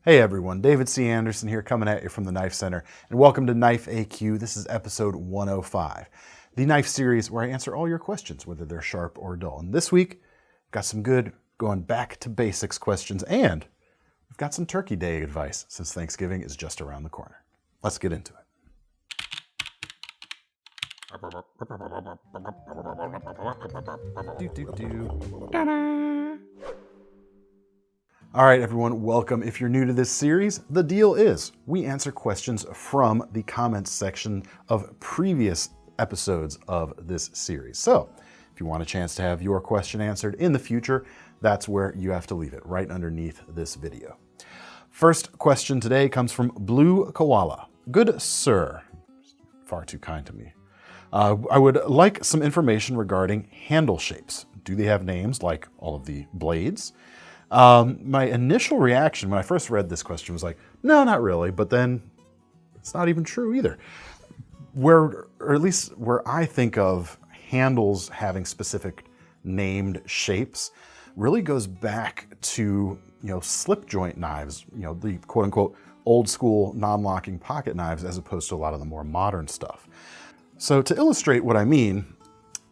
Hey everyone, David C. Anderson here coming at you from the Knife Center, and welcome to Knife AQ. This is episode 105, the knife series where I answer all your questions, whether they're sharp or dull. And this week, got some good going back to basics questions, and we've got some Turkey Day advice since Thanksgiving is just around the corner. Let's get into it. All right, everyone, welcome. If you're new to this series, the deal is we answer questions from the comments section of previous episodes of this series. So if you want a chance to have your question answered in the future, that's where you have to leave it, right underneath this video. First question today comes from Blue Koala. Good sir, far too kind to me. I would like some information regarding handle shapes. Do they have names like all of the blades? My initial reaction when I first read this question was like, no, not really, but then it's not even true either. Or at least where I think of handles having specific named shapes really goes back to, slip joint knives, the quote unquote old school non-locking pocket knives as opposed to a lot of the more modern stuff. So to illustrate what I mean,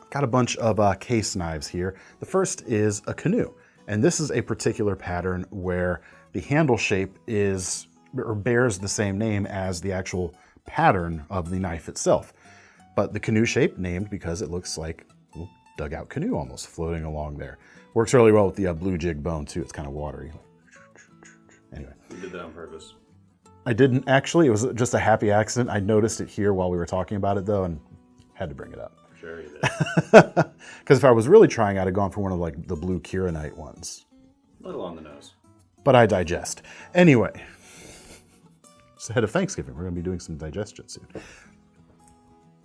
I've got a bunch of case knives here. The first is a canoe. And this is a particular pattern where the handle shape is or bears the same name as the actual pattern of the knife itself. But the canoe shape named because it looks like a dugout canoe almost floating along there. Works really well with the blue jig bone too. It's kind of watery. Anyway. You did that on purpose. I didn't actually. It was just a happy accident. I noticed it here while we were talking about it though and had to bring it up. Sure you did. Because if I was really trying, I'd have gone for one of like the blue Kiranite ones. A little on the nose. But I digest. Anyway, it's ahead of Thanksgiving. We're going to be doing some digestion soon.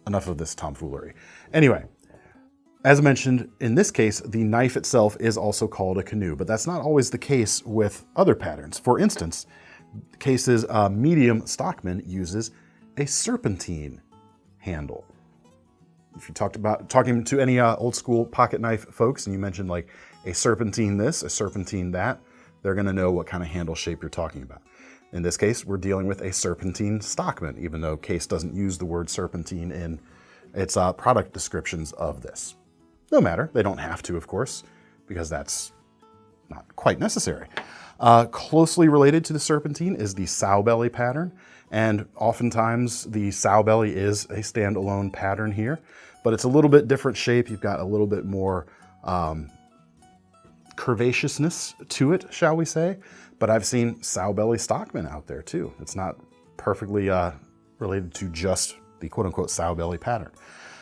Enough of this tomfoolery. Anyway, as mentioned, in this case, the knife itself is also called a canoe, but that's not always the case with other patterns. For instance, cases medium stockman uses a serpentine handle. If you talking to any old school pocket knife folks and you mentioned like a serpentine this, a serpentine that, they're gonna know what kind of handle shape you're talking about. In this case, we're dealing with a serpentine stockman, even though Case doesn't use the word serpentine in its product descriptions of this. No matter, they don't have to, of course, because that's not quite necessary. Closely related to the serpentine is the sow belly pattern. And oftentimes the sow belly is a standalone pattern here, but it's a little bit different shape. You've got a little bit more curvaceousness to it, shall we say. But I've seen sow belly stockman out there too. It's not perfectly related to just the quote unquote sow belly pattern.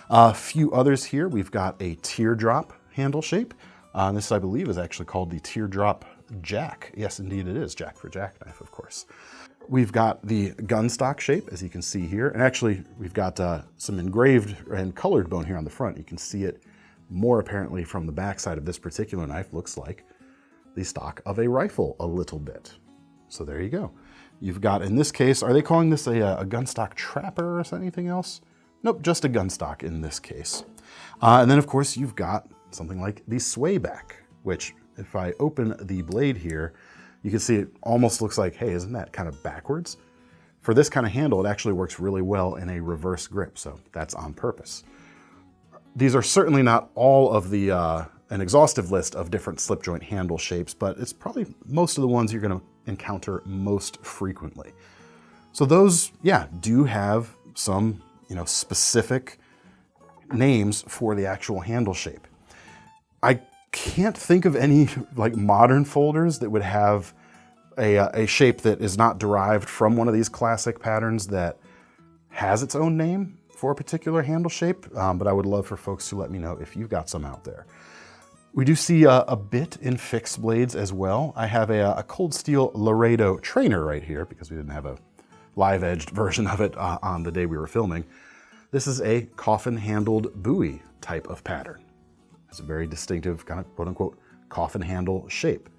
A few others here. We've got a teardrop handle shape. This I believe is actually called the teardrop jack. Yes, indeed it is. Jack for jackknife, of course. We've got the gun stock shape, as you can see here. And actually, we've got some engraved and colored bone here on the front. You can see it more apparently from the back side of this particular knife. Looks like the stock of a rifle a little bit. So there you go. You've got, in this case, are they calling this a gun stock trapper or anything else? Nope, just a gun stock in this case. And then, of course, you've got something like the sway back, which if I open the blade here, you can see it almost looks like, hey, isn't that kind of backwards? For this kind of handle, it actually works really well in a reverse grip, so that's on purpose. These are certainly not all of the, an exhaustive list of different slip joint handle shapes, but it's probably most of the ones you're gonna encounter most frequently. So those, yeah, do have some, specific names for the actual handle shape. I can't think of any like modern folders that would have a shape that is not derived from one of these classic patterns that has its own name for a particular handle shape, but I would love for folks to let me know if you've got some out there. We do see a bit in fixed blades as well. I have a cold steel Laredo trainer right here because we didn't have a live edged version of it on the day we were filming. This is a coffin handled buoy type of pattern. It's a very distinctive kind of quote unquote coffin handle shape.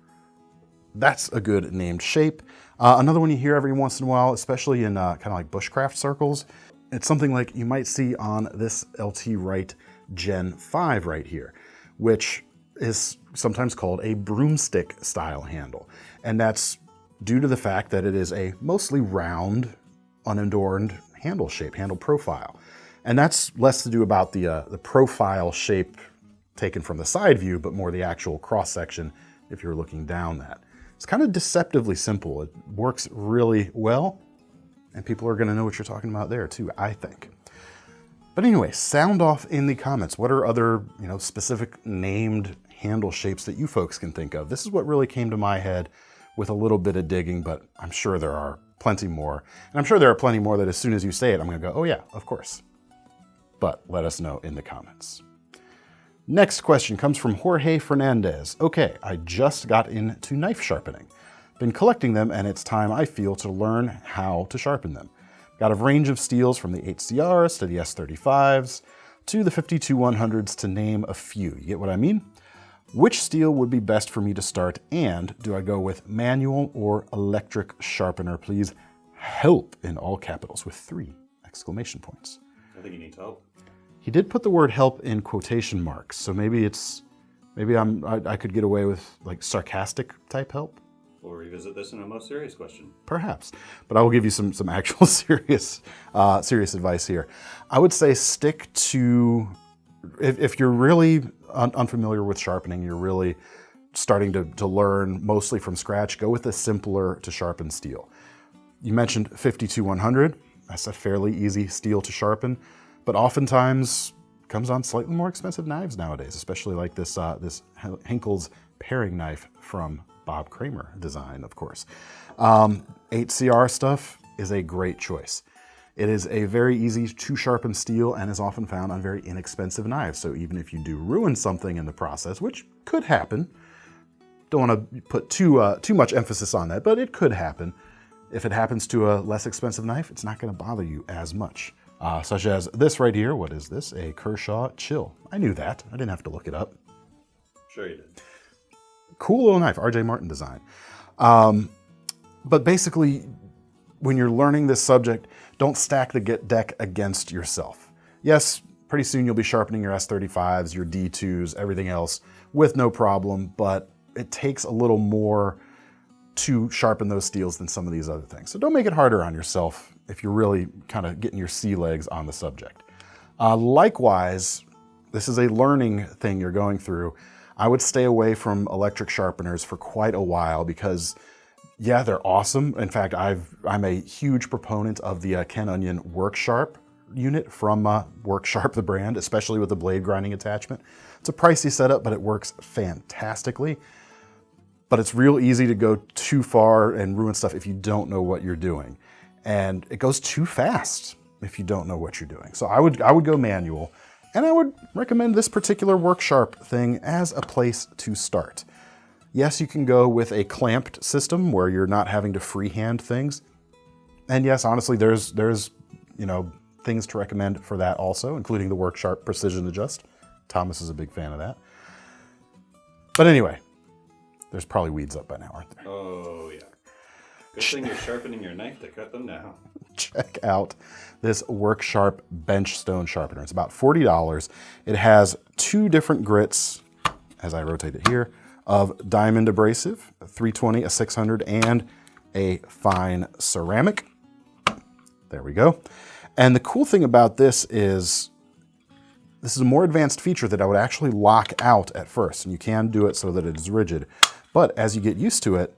That's a good named shape. Another one you hear every once in a while, especially in kind of like bushcraft circles, it's something like you might see on this LT Wright Gen 5 right here, which is sometimes called a broomstick style handle. And that's due to the fact that it is a mostly round, unadorned handle shape, handle profile. And that's less to do about the profile shape taken from the side view, but more the actual cross section if you're looking down that. It's kind of deceptively simple. It works really well, and people are gonna know what you're talking about there too, I think. But anyway, sound off in the comments. What are other, specific named handle shapes that you folks can think of? This is what really came to my head with a little bit of digging, but I'm sure there are plenty more. And I'm sure there are plenty more that as soon as you say it, I'm gonna go, oh yeah, of course. But let us know in the comments. Next question comes from Jorge Fernandez. Okay, I just got into knife sharpening. Been collecting them, and it's time, I feel, to learn how to sharpen them. Got a range of steels from the 8CRs to the S35s to the 52-100s, to name a few. You get what I mean? Which steel would be best for me to start, and do I go with manual or electric sharpener? Please help, in all capitals with 3 exclamation points. I think you need help. He did put the word help in quotation marks, so maybe I could get away with like sarcastic type help. We'll revisit this in a most serious question. Perhaps, but I will give you some actual serious advice here. I would say stick to, if you're really unfamiliar with sharpening, you're really starting to learn mostly from scratch, go with a simpler to sharpen steel. You mentioned 52-100. That's a fairly easy steel to sharpen, but oftentimes comes on slightly more expensive knives nowadays, especially like this Henkel's paring knife from Bob Kramer design, of course. 8CR stuff is a great choice. It is a very easy to sharpen steel and is often found on very inexpensive knives. So even if you do ruin something in the process, which could happen, don't want to put too much emphasis on that, but it could happen. If it happens to a less expensive knife, it's not going to bother you as much. Such as this right here. What is this? A Kershaw Chill. I knew that. I didn't have to look it up. Sure you did. Cool little knife, RJ Martin design. But basically, when you're learning this subject, don't stack the deck against yourself. Yes, pretty soon you'll be sharpening your S35s, your D2s, everything else with no problem, but it takes a little more to sharpen those steels than some of these other things. So don't make it harder on yourself if you're really kind of getting your sea legs on the subject. Likewise, this is a learning thing you're going through. I would stay away from electric sharpeners for quite a while because, yeah, they're awesome. In fact, I'm a huge proponent of the Ken Onion WorkSharp unit from WorkSharp, the brand, especially with the blade grinding attachment. It's a pricey setup, but it works fantastically. But it's real easy to go too far and ruin stuff if you don't know what you're doing. And it goes too fast if you don't know what you're doing. So I would go manual. And I would recommend this particular WorkSharp thing as a place to start. Yes, you can go with a clamped system where you're not having to freehand things. And yes, honestly, there's things to recommend for that also, including the WorkSharp Precision Adjust. Thomas is a big fan of that. But anyway, there's probably weeds up by now, aren't there? Oh, yeah. Good thing you're sharpening your knife to cut them down. Check out this WorkSharp bench stone sharpener. It's about $40. It has 2 different grits, as I rotate it here, of diamond abrasive, a 320, a 600, and a fine ceramic. There we go. And the cool thing about this is a more advanced feature that I would actually lock out at first, and you can do it so that it is rigid. But as you get used to it,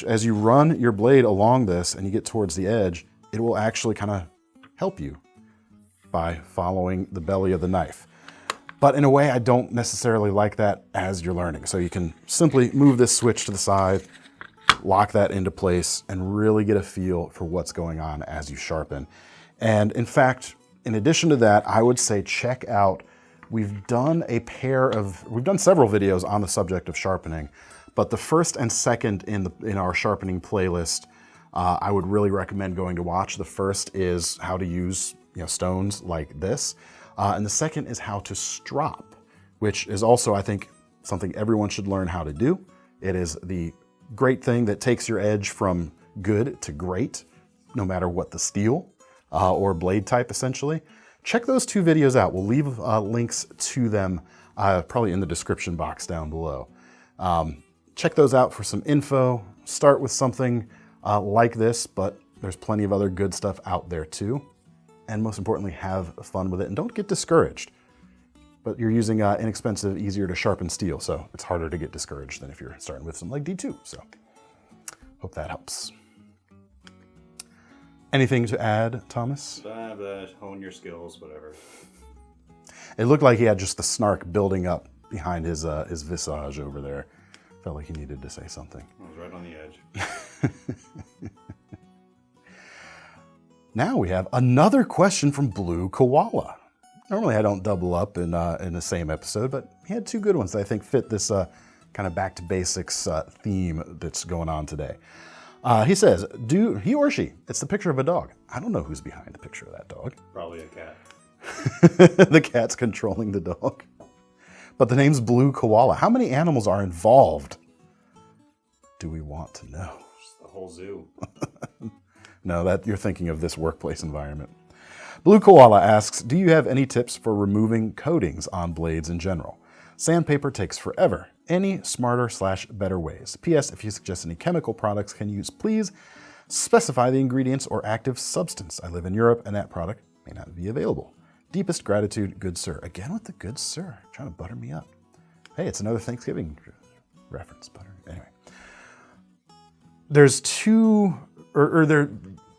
as you run your blade along this and you get towards the edge, it will actually kind of help you by following the belly of the knife. But in a way, I don't necessarily like that as you're learning. So you can simply move this switch to the side, lock that into place, and really get a feel for what's going on as you sharpen. And in fact, in addition to that, I would say check out, we've done several videos on the subject of sharpening, but the first and second in our sharpening playlist, I would really recommend going to watch. The first is how to use stones like this, and the second is how to strop, which is also, I think, something everyone should learn how to do. It is the great thing that takes your edge from good to great, no matter what the steel or blade type, essentially. Check those 2 videos out. We'll leave links to them probably in the description box down below. Check those out for some info, start with something like this, but there's plenty of other good stuff out there too. And most importantly, have fun with it and don't get discouraged. But you're using inexpensive, easier to sharpen steel, so it's harder to get discouraged than if you're starting with something like D2. So hope that helps. Anything to add, Thomas? Hone your skills, whatever. It looked like he had just the snark building up behind his visage over there. Felt like he needed to say something. I was right on the edge. Now we have another question from Blue Koala. Normally I don't double up in the same episode, but he had two good ones that I think fit this kind of back to basics theme that's going on today. He says, he or she, it's the picture of a dog. I don't know who's behind the picture of that dog. Probably a cat. The cat's controlling the dog. But the name's Blue Koala. How many animals are involved? Do we want to know? Just the whole zoo. No, that you're thinking of this workplace environment. Blue Koala asks, do you have any tips for removing coatings on blades in general? Sandpaper takes forever. Any smarter/better ways? P.S. If you suggest any chemical products can use, please specify the ingredients or active substance. I live in Europe and that product may not be available. Deepest gratitude, good sir. Again with the good sir, trying to butter me up. Hey, it's another Thanksgiving reference, butter. Anyway. There's two,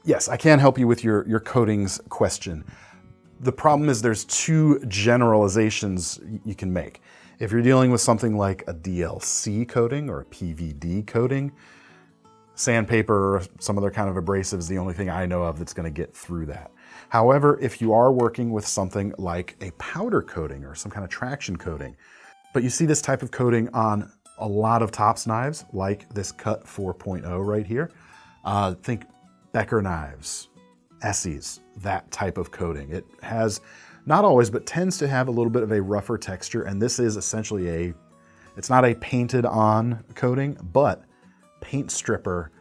yes, I can help you with your coatings question. The problem is there's two generalizations you can make. If you're dealing with something like a DLC coating or a PVD coating, sandpaper or some other kind of abrasive is the only thing I know of that's going to get through that. However, if you are working with something like a powder coating or some kind of traction coating, but you see this type of coating on a lot of tops knives, like this Cut 4.0 right here, think Becker knives, Esse's, that type of coating. It has, not always, but tends to have a little bit of a rougher texture, and this is essentially it's not a painted on coating, but paint stripper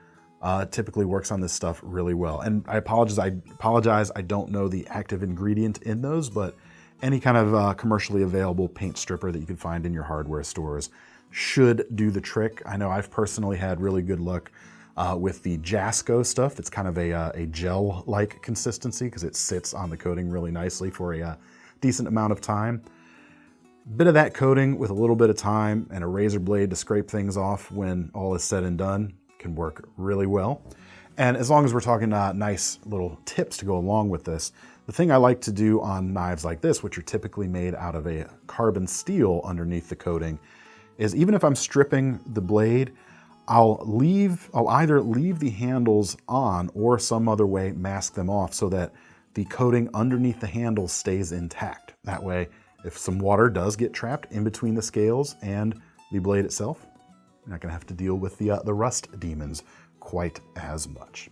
typically works on this stuff really well. And I apologize, I don't know the active ingredient in those, but any kind of commercially available paint stripper that you can find in your hardware stores should do the trick. I know I've personally had really good luck with the Jasco stuff. That's kind of a gel-like consistency because it sits on the coating really nicely for a decent amount of time. Bit of that coating with a little bit of time and a razor blade to scrape things off when all is said and done can work really well. And as long as we're talking nice little tips to go along with this, the thing I like to do on knives like this, which are typically made out of a carbon steel underneath the coating, is even if I'm stripping the blade, I'll either leave the handles on or some other way mask them off so that the coating underneath the handles stays intact. That way, if some water does get trapped in between the scales and the blade itself, you're not gonna have to deal with the rust demons quite as much.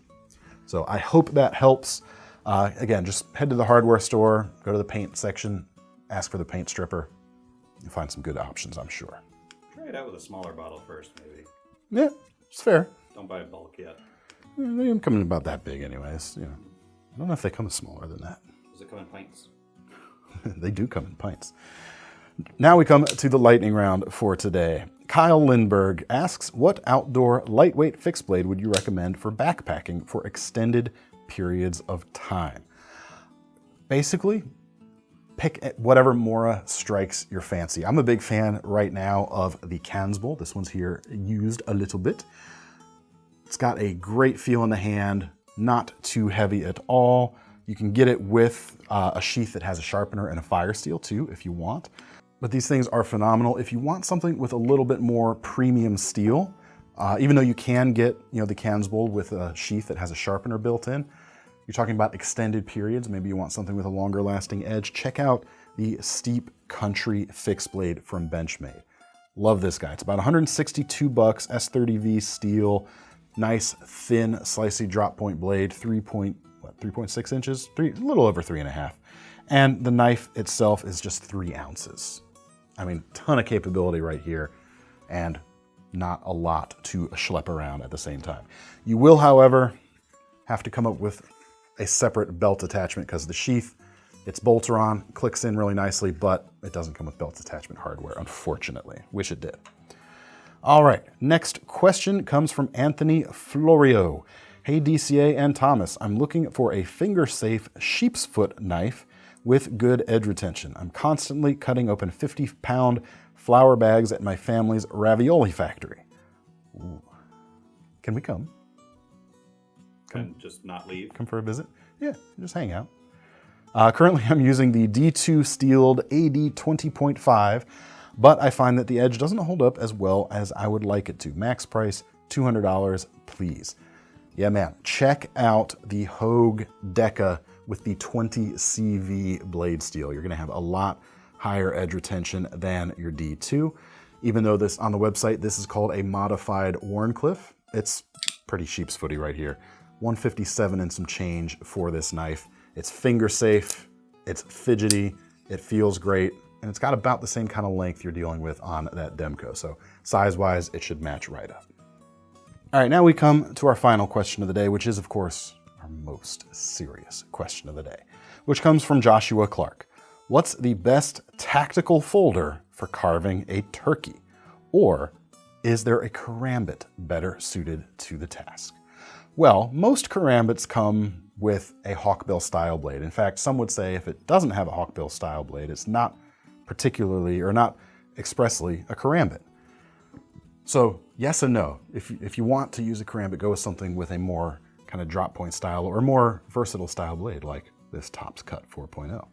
So I hope that helps. Again, just head to the hardware store, go to the paint section, ask for the paint stripper. You'll find some good options, I'm sure. Try it out with a smaller bottle first, maybe. Yeah, it's fair. Don't buy a bulk yet. Yeah, they don't come in about that big anyways. You know, I don't know if they come smaller than that. Does it come in pints? They do come in pints. Now we come to the lightning round for today. Kyle Lindberg asks, what outdoor lightweight fixed blade would you recommend for backpacking for extended periods of time? Basically, pick whatever Mora strikes your fancy. I'm a big fan right now of the Kanzbul. This one's here used a little bit. It's got a great feel in the hand, not too heavy at all. You can get it with a sheath that has a sharpener and a fire steel too, if you want. But these things are phenomenal. If you want something with a little bit more premium steel, even though you can get the Kanzbul with a sheath that has a sharpener built in, you're talking about extended periods. Maybe you want something with a longer lasting edge. Check out the Steep Country fixed blade from Benchmade. Love this guy. It's about $162, S30V steel, nice thin slicey drop point blade, 3.6 inches, a little over 3.5. And the knife itself is just 3 ounces. I mean, ton of capability right here and not a lot to schlep around at the same time. You will, however, have to come up with a separate belt attachment because the sheath, it's bolter-on, clicks in really nicely, but it doesn't come with belt attachment hardware, unfortunately. Wish it did. All right, next question comes from Anthony Florio. Hey DCA and Thomas, I'm looking for a finger-safe sheep's foot knife with good edge retention. I'm constantly cutting open 50-pound flour bags at my family's ravioli factory. Ooh. Can we come? And just not leave. Come for a visit? Yeah, just hang out. Currently, I'm using the D2 Steeled AD 20.5, but I find that the edge doesn't hold up as well as I would like it to. Max price, $200, please. Yeah, man, check out the Hogue Deca with the 20 CV blade steel. You're gonna have a lot higher edge retention than your D2. Even though this on the website, this is called a modified Wharncliffe. It's pretty sheep's footy right here. $157 and some change for this knife. It's finger safe, it's fidgety, it feels great, and it's got about the same kind of length you're dealing with on that Demco. So size-wise, it should match right up. All right, now we come to our final question of the day, which is, of course, our most serious question of the day, which comes from Joshua Clark. What's the best tactical folder for carving a turkey? Or is there a karambit better suited to the task? Well, most karambits come with a hawkbill style blade. In fact, some would say if it doesn't have a hawkbill style blade, it's not particularly or not expressly a karambit. So yes and no. If you want to use a karambit, go with something with a more kind of drop point style or more versatile style blade like this Tops Cut 4.0.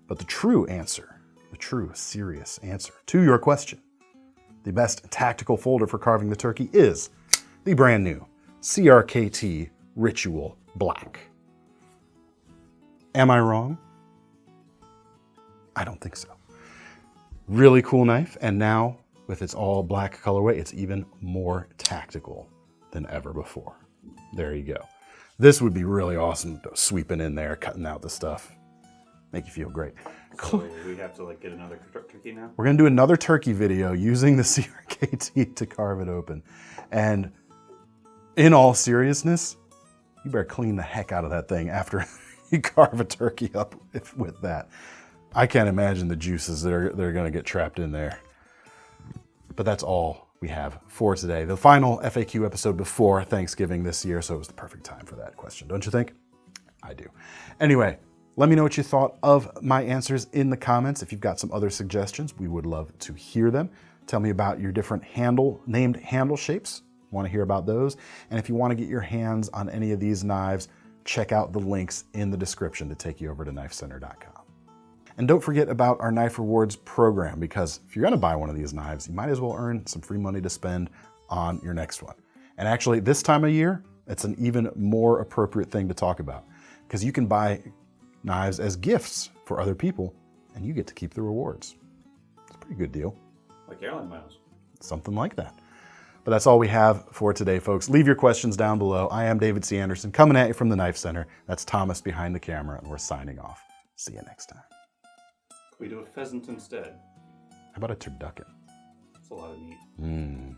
But the true answer, the true serious answer to your question, the best tactical folder for carving the turkey is the brand new CRKT Ritual Black. Am I wrong? I don't think so. Really cool knife, and now with its all black colorway, it's even more tactical than ever before. There you go. This would be really awesome, sweeping in there, cutting out the stuff. Make you feel great. So we have to get another turkey now? We're gonna do another turkey video using the CRKT to carve it open. And in all seriousness, you better clean the heck out of that thing after you carve a turkey up with that. I can't imagine the juices that are gonna get trapped in there. But that's all we have for today. The final FAQ episode before Thanksgiving this year, so it was the perfect time for that question, don't you think? I do. Anyway, let me know what you thought of my answers in the comments. If you've got some other suggestions, we would love to hear them. Tell me about your different named handle shapes. Want to hear about those. And if you want to get your hands on any of these knives, check out the links in the description to take you over to KnifeCenter.com. And don't forget about our Knife Rewards program, because if you're gonna buy one of these knives, you might as well earn some free money to spend on your next one. And actually, this time of year, it's an even more appropriate thing to talk about, because you can buy knives as gifts for other people, and you get to keep the rewards. It's a pretty good deal. Like airline miles. Something like that. But that's all we have for today, folks. Leave your questions down below. I am David C. Anderson, coming at you from the Knife Center. That's Thomas behind the camera, and we're signing off. See you next time. Can we do a pheasant instead? How about a turducken? That's a lot of meat.